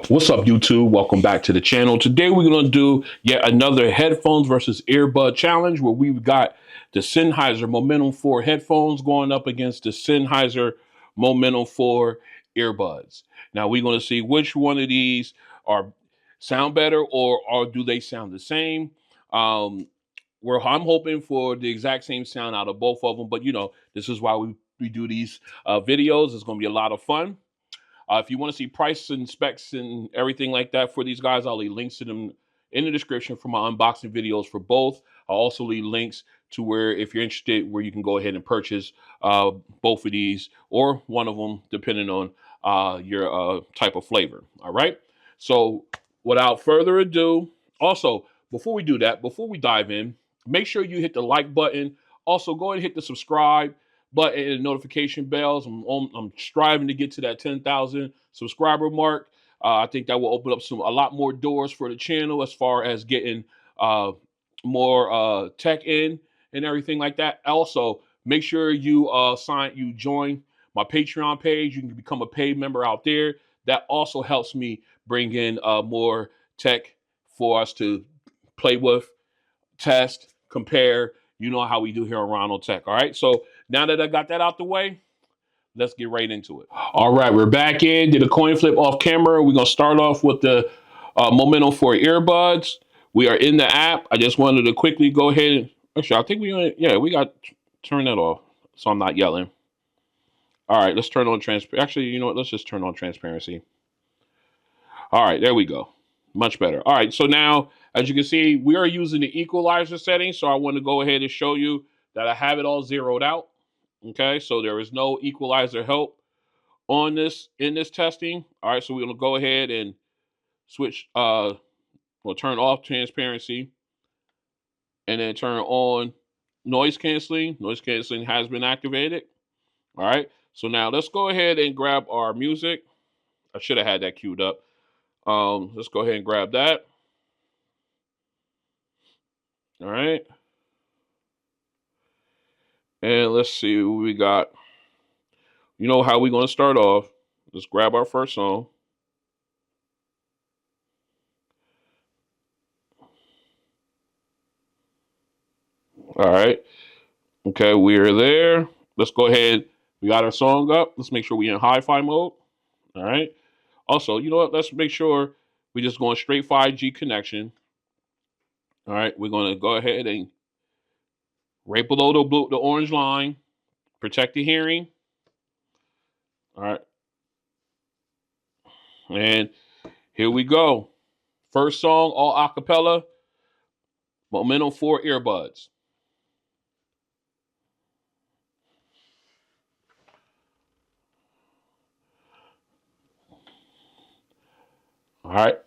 What's up, YouTube? Welcome back to the channel. Today we're going to do yet another headphones versus earbud challenge where we've got the Sennheiser Momentum 4 headphones going up against the Sennheiser Momentum 4 earbuds. Now we're going to see which one of these are sound better or do they sound the same. I'm hoping for the exact same sound out of both of them, but this is why we do these videos. It's going to be a lot of fun. If you want to see price and specs and everything like that for these guys, I'll leave links to them in the description for my unboxing videos for both. I'll also leave links to where, if you're interested, where you can go ahead and purchase both of these or one of them, depending on your type of flavor. All right. So without further ado, also, before we do that, before we dive in, make sure you hit the like button. Also, go ahead and hit the subscribe button and notification bells. I'm striving to get to that 10,000 subscriber mark. I think that will open up a lot more doors for the channel as far as getting more tech in and everything like that. Also, make sure you join my Patreon page. You can become a paid member out there. That also helps me bring in more tech for us to play with, test, compare. You know how we do here on Ronald Tech. All right. So now that I got that out the way, let's get right into it. All right, we're back in. Did a coin flip off camera. We're going to start off with the Momentum 4 earbuds. We are in the app. I just wanted to quickly go ahead and, actually, I think we got turn that off so I'm not yelling. All right, let's turn on transparency. Actually, you know what? Let's just turn on transparency. All right, there we go. Much better. All right, so now, as you can see, we are using the equalizer setting. So I want to go ahead and show you that I have it all zeroed out. Okay, so there is no equalizer help on this in this testing. All right, so we're gonna go ahead and switch, we'll turn off transparency and then turn on noise canceling. Noise canceling has been activated. All right, so now let's go ahead and grab our music. I should have had that queued up. Let's go ahead and grab that. All right. And let's see what we got. You know how we're going to start off. Let's grab our first song. All right. Okay, we're there. Let's go ahead. We got our song up. Let's make sure we're in hi-fi mode. All right. Also, you know what? Let's make sure we're just going straight 5G connection. All right. We're going to go ahead and right below the orange line. Protect the hearing. All right. And here we go. First song, all acapella. Momentum 4 earbuds. All right.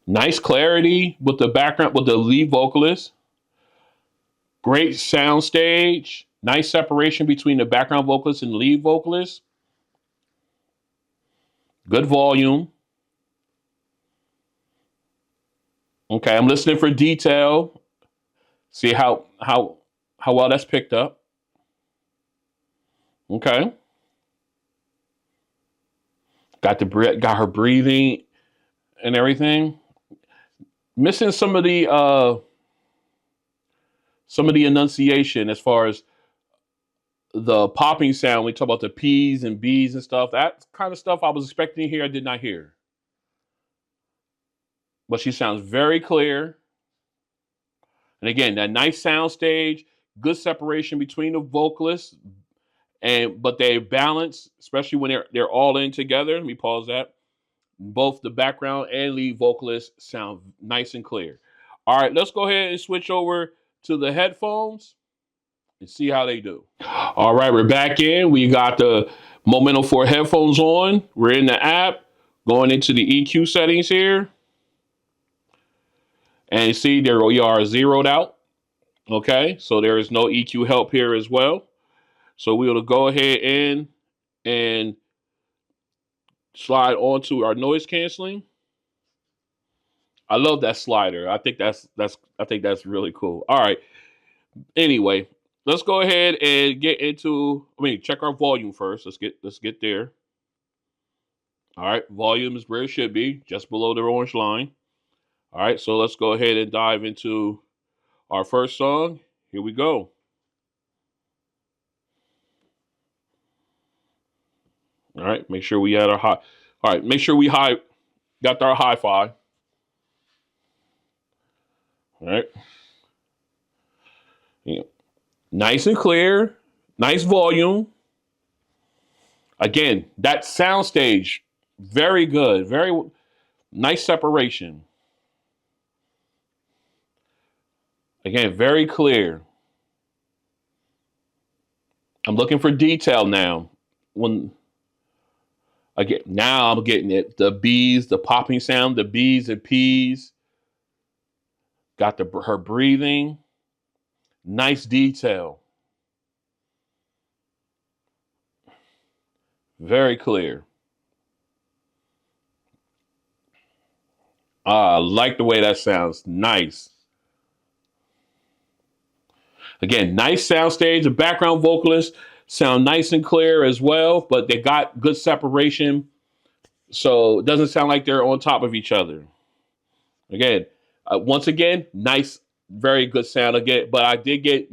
Nice clarity with the background, with the lead vocalist. Great sound stage. Nice separation between the background vocalist and the lead vocalist. Good volume. Okay, I'm listening for detail. See how well that's picked up. Okay. Got her breathing and everything. Missing some of the enunciation as far as the popping sound. We talk about the P's and B's and stuff. That kind of stuff I was expecting to hear, I did not hear. But she sounds very clear. And again, that nice sound stage, good separation between the vocalists, but they balance, especially when they're all in together. Let me pause that. Both the background and lead vocalists sound nice and clear. All right, let's go ahead and switch over to the headphones and see how they do. All right, we're back in. We got the Momentum 4 headphones on. We're in the app, going into the EQ settings here. And you see, there we are zeroed out. Okay, so there is no EQ help here as well. So we'll go ahead and slide onto our noise canceling. I love that slider. I think that's really cool. All right. Anyway, let's go ahead and get into. Check our volume first. Let's get there. All right, volume is where it should be, just below the orange line. All right, so let's go ahead and dive into our first song. Here we go. All right, make sure we had our high. All right, make sure we got our hi-fi. All right, yeah. Nice and clear, nice volume. Again, that soundstage, very good, very nice separation. Again, very clear. I'm looking for detail now. When again, now I'm getting it. The B's, the popping sound, the B's and P's. Got her breathing. Nice detail. Very clear. I like the way that sounds. Nice. Again, nice soundstage. The background vocalists sound nice and clear as well, but they got good separation. So it doesn't sound like they're on top of each other. Again, once again, nice, very good sound again. But I did get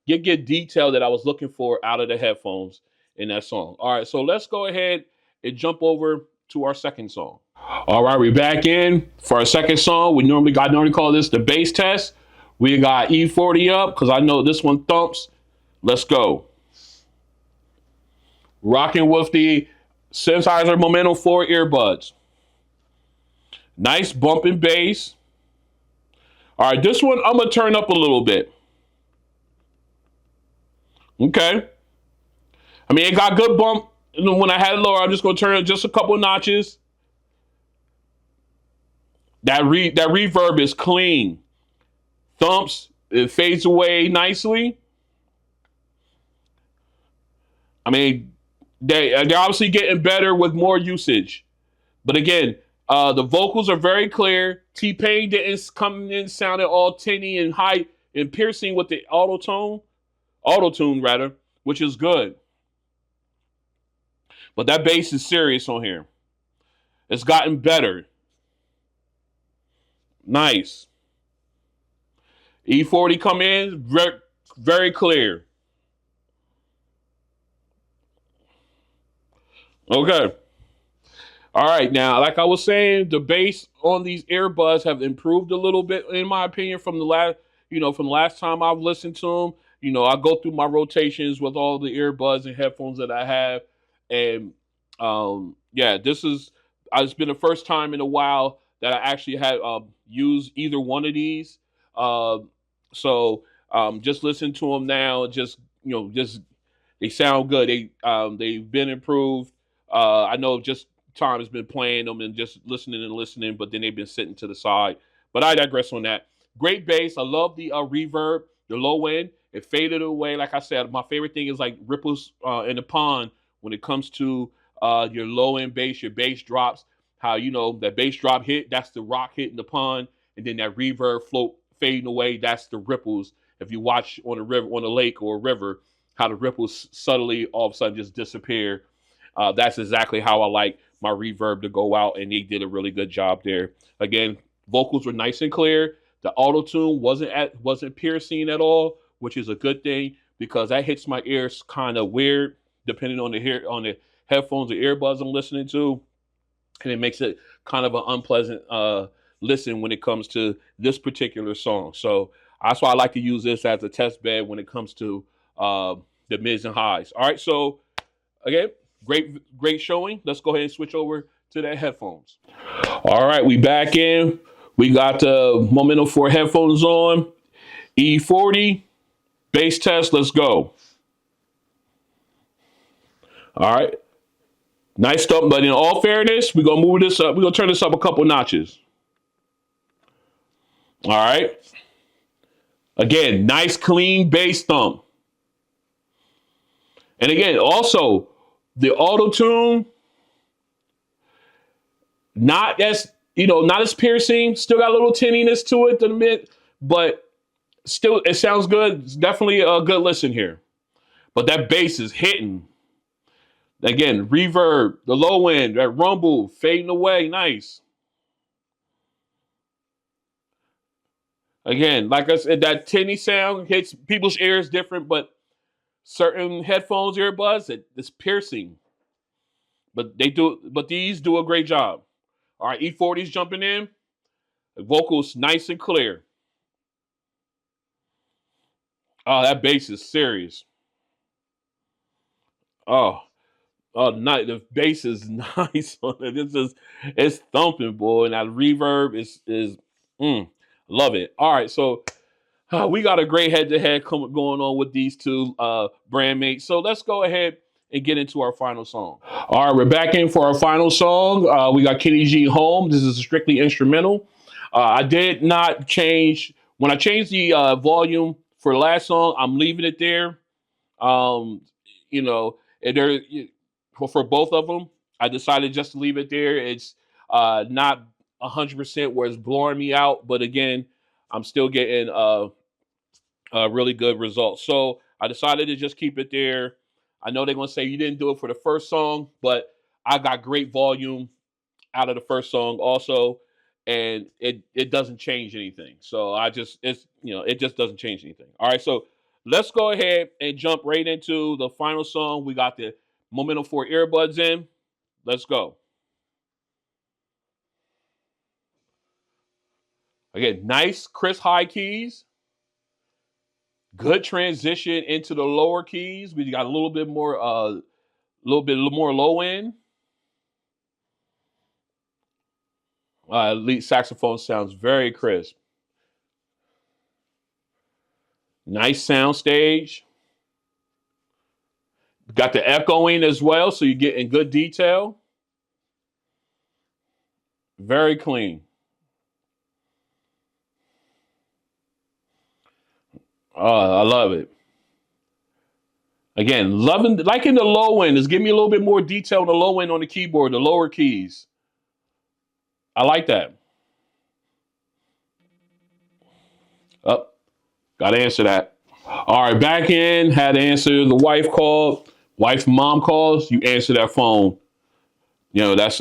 get detail that I was looking for out of the headphones in that song. All right, so let's go ahead and jump over to our second song. All right, we're back in for our second song. I normally call this the bass test. We got E40 up because I know this one thumps. Let's go. Rocking with the Sennheiser Momentum 4 earbuds. Nice bumping bass. All right, this one I'm going to turn up a little bit. Okay. I mean, it got good bump. When I had it lower, I'm just going to turn it just a couple notches. That reverb is clean. Thumps, it fades away nicely. I mean, they're obviously getting better with more usage. But again, the vocals are very clear. T-Pain didn't come in sounding all tinny and high and piercing with the auto-tune rather, which is good. But that bass is serious on here. It's gotten better. Nice. E40 come in, very, very clear. Okay. All right. Now, like I was saying, the bass on these earbuds have improved a little bit, in my opinion, from the last time I've listened to them. I go through my rotations with all the earbuds and headphones that I have, and yeah, it's been the first time in a while that I actually had used either one of these. So just listen to them now. Just they sound good. They've been improved. I know just time has been playing them and just listening, but then they've been sitting to the side. But I digress on that. Great bass. I love the reverb, the low end. It faded away. Like I said, my favorite thing is like ripples in the pond when it comes to your low end bass, your bass drops. How that bass drop hit, that's the rock hitting the pond, and then that reverb float fading away, that's the ripples. If you watch on a river, on a lake or a river, how the ripples subtly all of a sudden just disappear. That's exactly how I like my reverb to go out, and they did a really good job there. Again, vocals were nice and clear. The auto tune wasn't piercing at all, which is a good thing because that hits my ears kind of weird, depending on the headphones or earbuds I'm listening to, and it makes it kind of an unpleasant listen when it comes to this particular song. So that's why I like to use this as a test bed when it comes to the mids and highs. All right, so again, great showing. Let's go ahead and switch over to the headphones. All right, we back in. We got the Momentum 4 headphones on. E40, bass test, let's go. All right. Nice stuff, but in all fairness, we're going to move this up. We're going to turn this up a couple notches. All right. Again, nice, clean bass thump. And again, also, the auto tune, not as piercing, still got a little tinniness to it, but still, it sounds good. It's definitely a good listen here. But that bass is hitting. Again, reverb, the low end, that rumble, fading away, nice. Again, like I said, that tinny sound hits people's ears different, but certain headphones, earbuds, it's piercing. But these do a great job. All right, E40's jumping in. The vocals nice and clear. Oh, that bass is serious. Oh, oh, nice. The bass is nice on it. It's thumping, boy, and that reverb is love it. All right, so we got a great head-to-head going on with these two brand mates. So let's go ahead and get into our final song. All right, we're back in for our final song. We got Kenny G Home. This is strictly instrumental. I did not change when I changed the volume for the last song. I'm leaving it there. Um, you know, and there for both of them, I decided just to leave it there. It's not 100% where it's blowing me out, but again, I'm still getting really good results. So I decided to just keep it there. I know they're gonna say you didn't do it for the first song, but I got great volume out of the first song also, and it doesn't change anything. So it just doesn't change anything. All right, so let's go ahead and jump right into the final song. We got the Momentum 4 earbuds in. Let's go. Again, nice crisp high keys. Good transition into the lower keys. We got a little bit more low end. Lead saxophone sounds very crisp. Nice sound stage. Got the echoing as well, so you get in good detail. Very clean. I love it. Again, liking the low end is giving me a little bit more detail on the low end on the keyboard, the lower keys. I like that. Oh, got to answer that. All right, back in, had to answer the wife called. Wife, mom calls, you answer that phone. That's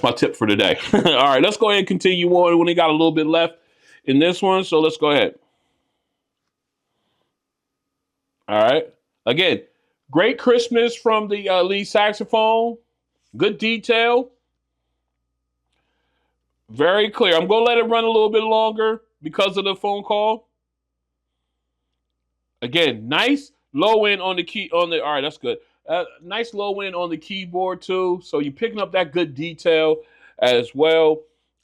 my tip for today. All right, let's go ahead and continue on. We only got a little bit left in this one, so let's go ahead. All right. Again, great Christmas from the lead saxophone. Good detail. Very clear. I'm going to let it run a little bit longer because of the phone call. Again, nice low end on the key on the. All right, that's good. Nice low end on the keyboard too. So you're picking up that good detail as well.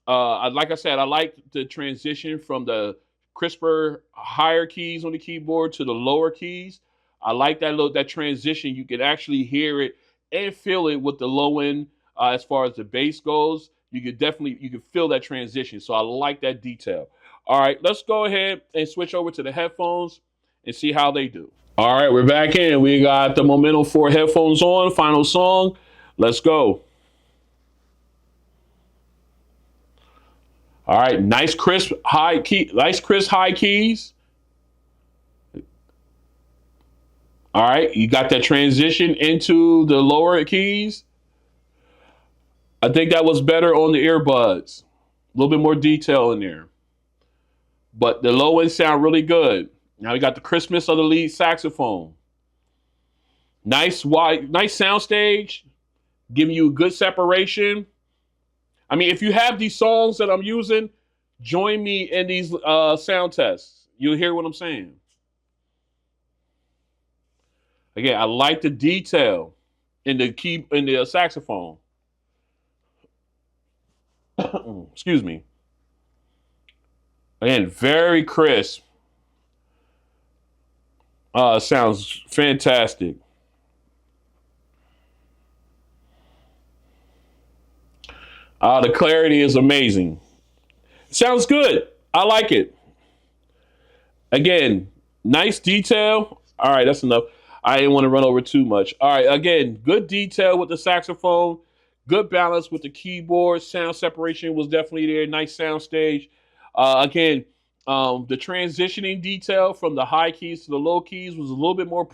Like I said, I like the transition from the crisper higher keys on the keyboard to the lower keys. I like that transition. You can actually hear it and feel it with the low end as far as the bass goes. You can feel that transition. So I like that detail. All right, let's go ahead and switch over to the headphones and see how they do. All right, we're back in. We got the Momentum 4 headphones on. Final song. Let's go. All right, nice crisp high keys. All right, you got that transition into the lower keys. I think that was better on the earbuds. A little bit more detail in there. But the low end sound really good. Now we got the crispness of the lead saxophone. Nice sound stage, giving you good separation. I mean, if you have these songs that I'm using, join me in these sound tests. You'll hear what I'm saying. Again, I like the detail in the saxophone. Excuse me. Again, very crisp. Sounds fantastic. The clarity is amazing. Sounds good. I like it. Again, nice detail. All right, that's enough. I didn't want to run over too much. All right, again, good detail with the saxophone. Good balance with the keyboard. Sound separation was definitely there. Nice sound stage. Again, the transitioning detail from the high keys to the low keys was a little bit more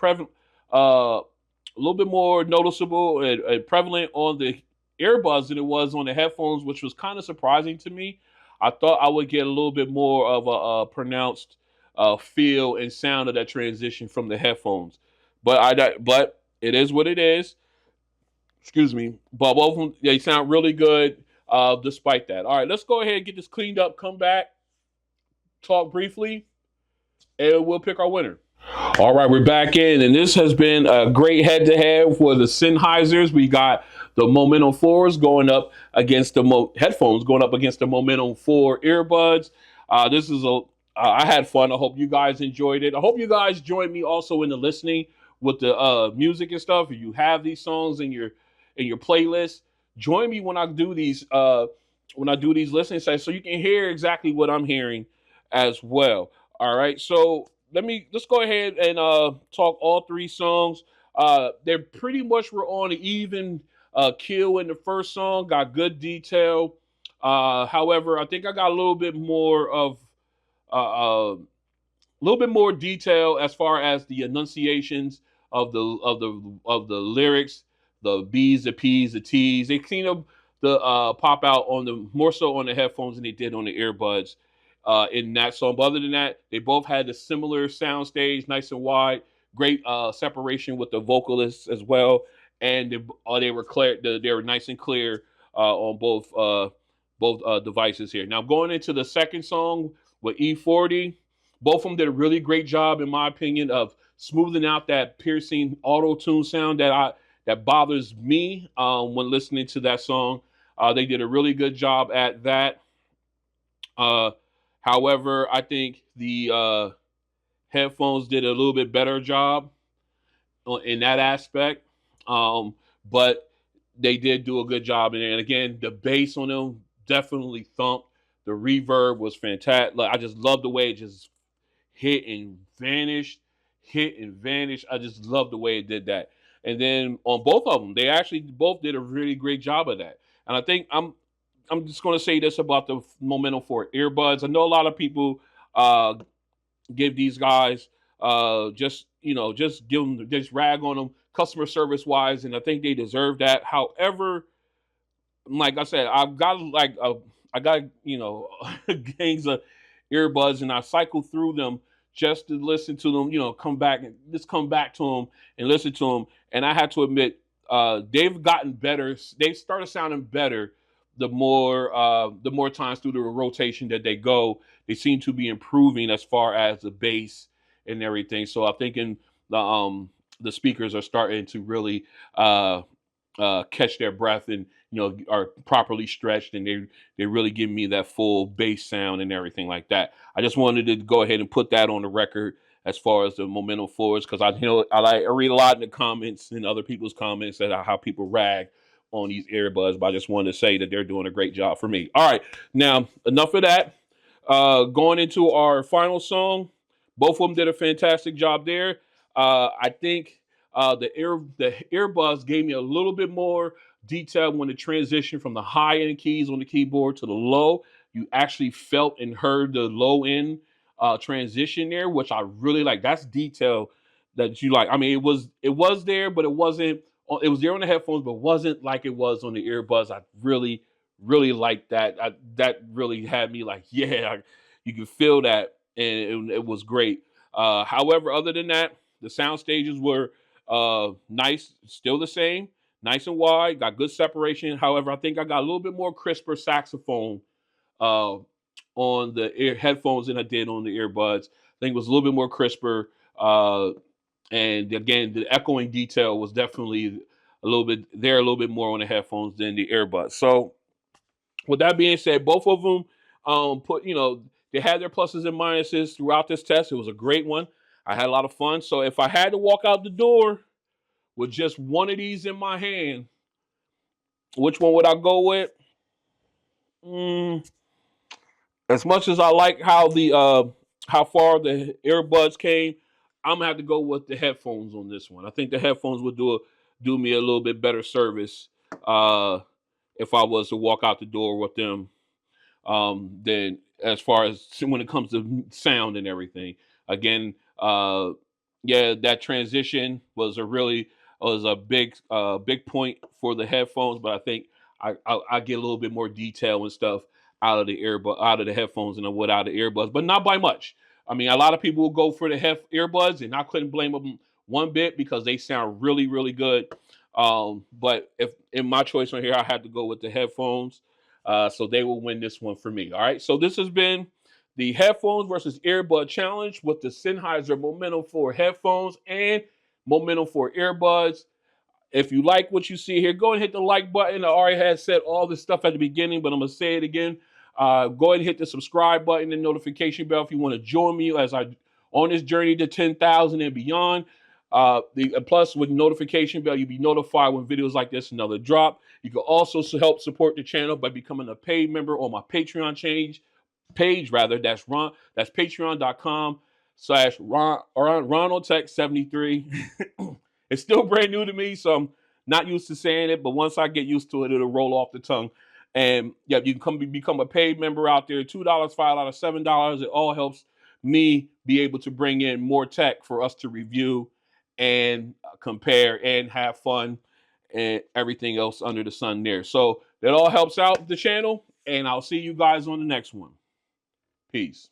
a little bit more noticeable and prevalent on the earbuds than it was on the headphones, which was kind of surprising to me. I thought I would get a little bit more of a pronounced feel and sound of that transition from the headphones, but it is what it is. Excuse me, but both of them they sound really good despite that. All right, let's go ahead and get this cleaned up. Come back, talk briefly, and we'll pick our winner. All right, we're back in, and this has been a great head-to-head for the Sennheisers. We got the Momentum 4s going up against the headphones going up against the Momentum 4 earbuds. This is I had fun. I hope you guys enjoyed it. I hope you guys join me also in the listening with the music and stuff. If you have these songs in your playlist, join me when I do these listening sessions, so you can hear exactly what I'm hearing as well. All right, so let's go ahead and talk all three songs. They pretty much were on an even kill in the first song. Got good detail. However, I think I got a little bit more of uh, little bit more detail as far as the enunciations of the lyrics, the B's, the P's, the T's. They clean up the pop out on the more so on the headphones than they did on the earbuds in that song. But other than that, they both had a similar sound stage, nice and wide, great separation with the vocalists as well, and they were clear. They were nice and clear on both devices here. Now going into the second song with E40. Both of them did a really great job, in my opinion, of smoothing out that piercing auto tune sound that bothers me when listening to that song. They did a really good job at that. Uh, However, I think the headphones did a little bit better job in that aspect. Um, but they did do a good job. And again, the bass on them definitely thumped. The reverb was fantastic. Like, I just love the way it just hit and vanished, hit and vanished. I just love the way it did that. And then on both of them, they actually both did a really great job of that. And I think I'm just going to say this about the Momentum for earbuds. I know a lot of people uh, give these guys just give them just rag on them customer service wise, and I think they deserve that. However, like I said, I got gangs of earbuds, and I cycle through them just to listen to them. Come back to them and listen to them. And I had to admit, they've gotten better. They've started sounding better the more times through the rotation that they go. They seem to be improving as far as the bass and everything. So I'm thinking the speakers are starting to really catch their breath and are properly stretched, and they really give me that full bass sound and everything like that. I just wanted to go ahead and put that on the record as far as the Momentum forwards, because I read a lot in the comments and other people's comments that how people rag on these earbuds, but I just wanted to say that they're doing a great job for me. All right, now enough of that. Going into our final song, both of them did a fantastic job there. I think the earbuds gave me a little bit more detail when the transition from the high end keys on the keyboard to the low. You actually felt and heard the low end transition there, which I really like. That's detail that you like. I mean, it was there, but it wasn't. It was there on the headphones, but wasn't like it was on the earbuds. I really liked that. That really had me like, yeah, you can feel that, and it was great. However, other than that, the sound stages were nice, still the same, nice and wide, got good separation. However, I think I got a little bit more crisper saxophone uh, on the headphones than I did on the earbuds. I think it was a little bit more crisper. And again, the echoing detail was definitely a little bit more on the headphones than the earbuds. So, with that being said, both of them they had their pluses and minuses throughout this test. It was a great one. I had a lot of fun. So if I had to walk out the door with just one of these in my hand, which one would I go with? Mm, as much as I like how far the earbuds came, I'm gonna have to go with the headphones on this one. I think the headphones would do me a little bit better service if I was to walk out the door with them than as far as when it comes to sound and everything. Again, yeah, that transition was a really was a big point for the headphones, but I think I get a little bit more detail and stuff out of the headphones than I would out of the earbuds, but not by much. I mean, a lot of people will go for the earbuds, and I couldn't blame them one bit because they sound really, really good. But if in my choice right here, I had to go with the headphones. So they will win this one for me. All right. So this has been the headphones versus earbud challenge with the Sennheiser Momentum for headphones and Momentum for earbuds. If you like what you see here, go and hit the like button. I already had said all this stuff at the beginning, but I'm gonna say it again. Go ahead and hit the subscribe button and notification bell if you want to join me as I on this journey to 10,000 and beyond. Plus with notification bell, you'll be notified when videos like this another drop. You can also help support the channel by becoming a paid member on my Patreon page rather. That's patreon.com/Ronald Tech 73. It's still brand new to me, so I'm not used to saying it, but once I get used to it, it'll roll off the tongue. And yeah, you can become a paid member out there. $2, $5, $7. It all helps me be able to bring in more tech for us to review and compare and have fun and everything else under the sun there. So that all helps out the channel, and I'll see you guys on the next one. Peace.